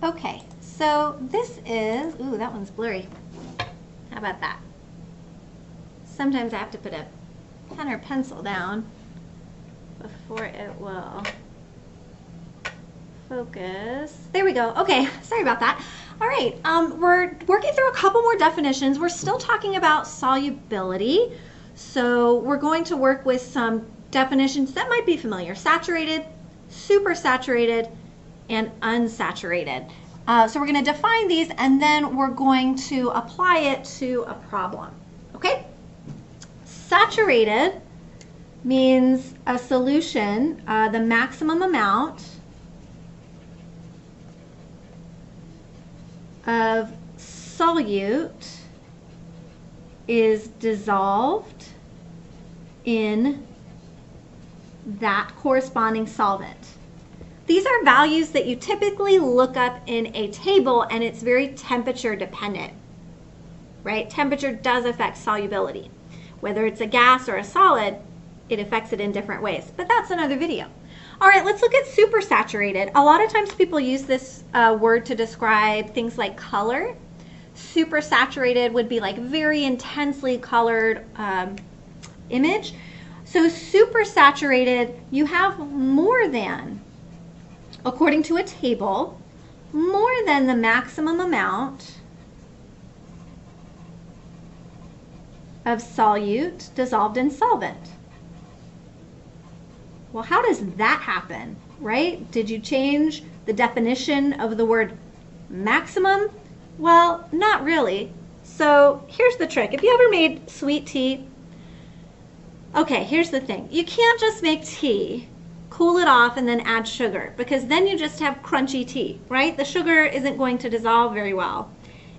Okay, so this is, ooh, that one's blurry. How about that? Sometimes I have to put a pen or pencil down before it will focus. There we go. Okay, sorry about that. All right, we're working through a couple more definitions. We're still talking about solubility. So we're going to work with some definitions that might be familiar. Saturated, supersaturated, and unsaturated. So we're going to define these and then we're going to apply it to a problem. Okay? Saturated means a solution, the maximum amount of solute is dissolved in that corresponding solvent. These are values that you typically look up in a table, and it's very temperature dependent, right? Temperature does affect solubility. Whether it's a gas or a solid, it affects it in different ways, but that's another video. All right, let's look at supersaturated. A lot of times people use this word to describe things like color. Supersaturated would be like very intensely colored image. So supersaturated, you have more than, according to a table, more than the maximum amount of solute dissolved in solvent. Well, how does that happen, right? Did you change the definition of the word maximum? Well, not really. So here's the trick. If you ever made sweet tea, okay, here's the thing. You can't just make tea, cool it off, and then add sugar, because then you just have crunchy tea, right? The sugar isn't going to dissolve very well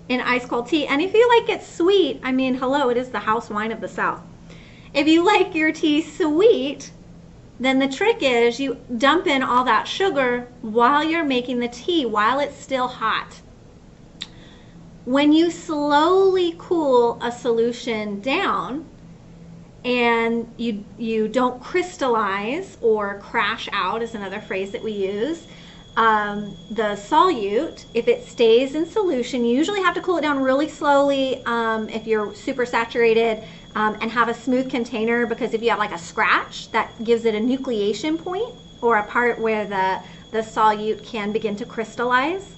in ice cold tea. And if you like it sweet, I mean, hello, it is the house wine of the South. If you like your tea sweet, then the trick is you dump in all that sugar while you're making the tea, while it's still hot. When you slowly cool a solution down and you don't crystallize or crash out, is another phrase that we use, the solute, if it stays in solution, you usually have to cool it down really slowly if you're super saturated, and have a smooth container, because if you have like a scratch, that gives it a nucleation point, or a part where the solute can begin to crystallize.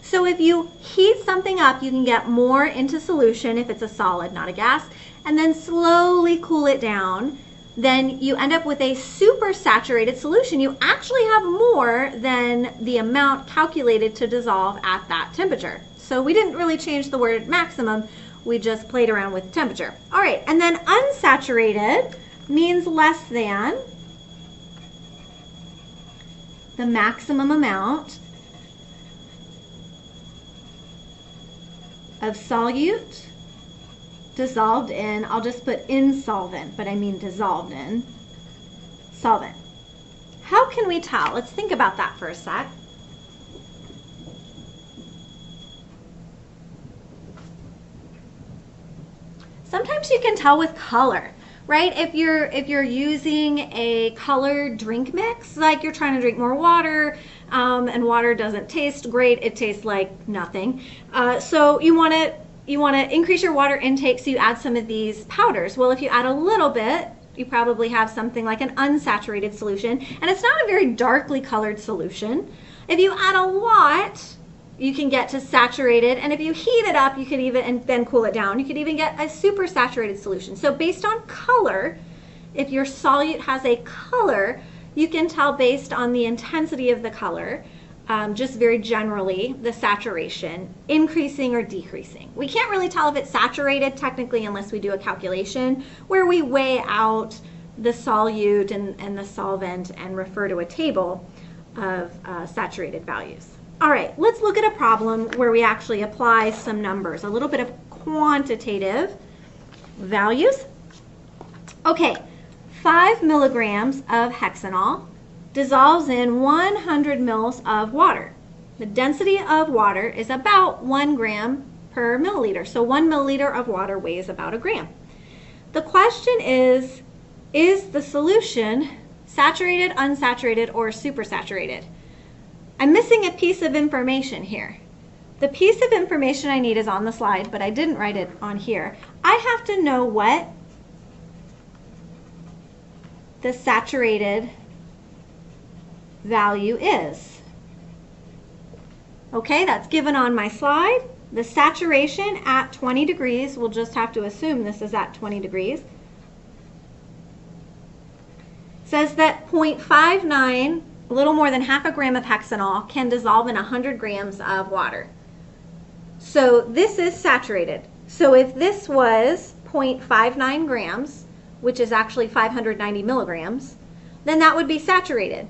So if you heat something up, you can get more into solution if it's a solid, not a gas, and then slowly cool it down. Then you end up with a supersaturated solution. You actually have more than the amount calculated to dissolve at that temperature. So we didn't really change the word maximum, we just played around with temperature. All right, and then unsaturated means less than the maximum amount of solute dissolved in, I'll just put in solvent, but I mean dissolved in solvent. How can we tell? Let's think about that for a sec. Sometimes you can tell with color, right? If you're using a colored drink mix, like you're trying to drink more water, and water doesn't taste great, it tastes like nothing. So you want to increase your water intake, so you add some of these powders. Well, if you add a little bit, you probably have something like an unsaturated solution, and it's not a very darkly colored solution. If you add a lot, you can get to saturated, and if you heat it up, you could even, and then cool it down, you could even get a supersaturated solution. So based on color, if your solute has a color, you can tell based on the intensity of the color, just very generally, the saturation, increasing or decreasing. We can't really tell if it's saturated technically unless we do a calculation where we weigh out the solute and the solvent and refer to a table of saturated values. All right, let's look at a problem where we actually apply some numbers, a little bit of quantitative values. Okay, 5 milligrams of hexanol dissolves in 100 mils of water. The density of water is about 1 gram per milliliter. So 1 milliliter of water weighs about a gram. The question is the solution saturated, unsaturated, or supersaturated? I'm missing a piece of information here. The piece of information I need is on the slide, but I didn't write it on here. I have to know what the saturated value is. Okay, that's given on my slide. The saturation at 20 degrees, we'll just have to assume this is at 20 degrees, says that 0.59, a little more than half a gram of hexanol, can dissolve in 100 grams of water. So this is saturated. So if this was 0.59 grams, which is actually 590 milligrams, then that would be saturated.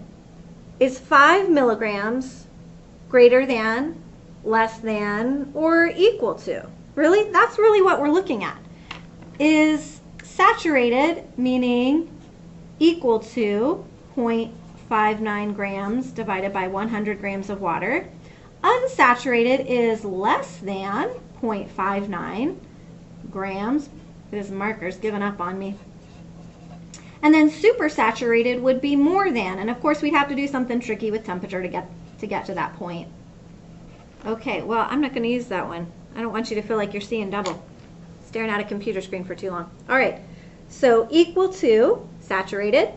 Is 5 milligrams greater than, less than, or equal to? Really? That's really what we're looking at. Is saturated meaning equal to 0.59 grams divided by 100 grams of water. Unsaturated is less than 0.59 grams. This marker's given up on me. And then supersaturated would be more than, and of course we'd have to do something tricky with temperature to get to that point. Okay, well, I'm not going to use that one. I don't want you to feel like you're seeing double, staring at a computer screen for too long. All right, so equal to saturated,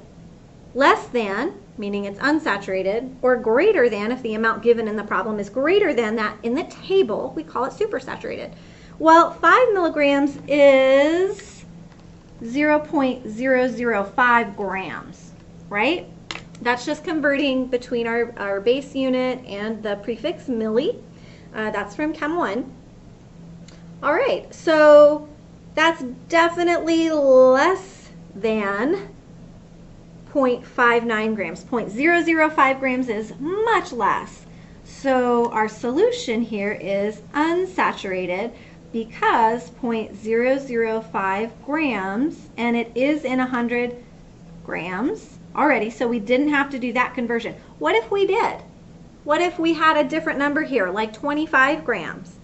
less than, meaning it's unsaturated, or greater than, if the amount given in the problem is greater than that in the table, we call it supersaturated. Well, 5 milligrams is 0.005 grams, right? That's just converting between our base unit and the prefix milli. That's from Chem 1. All right, so that's definitely less than 0.59 grams. 0.005 grams is much less. So our solution here is unsaturated because 0.005 grams, and it is in 100 grams already, so we didn't have to do that conversion. What if we did? What if we had a different number here, like 25 grams?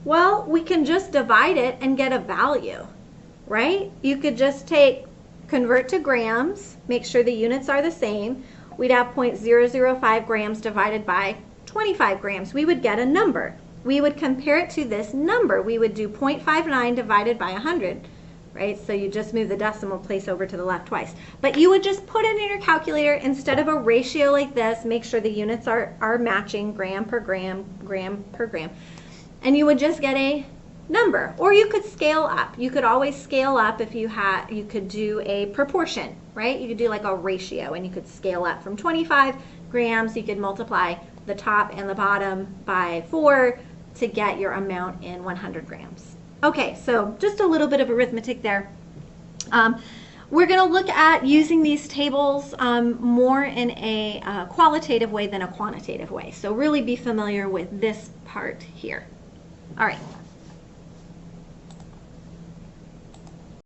Well, we can just divide it and get a value, right? You could just convert to grams, make sure the units are the same. We'd have 0.005 grams divided by 25 grams. We would get a number. We would compare it to this number. We would do 0.59 divided by 100, right? So you just move the decimal place over to the left twice. But you would just put it in your calculator instead of a ratio like this. Make sure the units are matching, gram per gram, gram per gram. And you would just get a number. Or you could scale up. You could always scale up if you could do a proportion, right? You could do like a ratio, and you could scale up from 25 grams. You could multiply the top and the bottom by 4 to get your amount in 100 grams. Okay, so just a little bit of arithmetic there. We're going to look at using these tables more in a qualitative way than a quantitative way. So really be familiar with this part here. All right.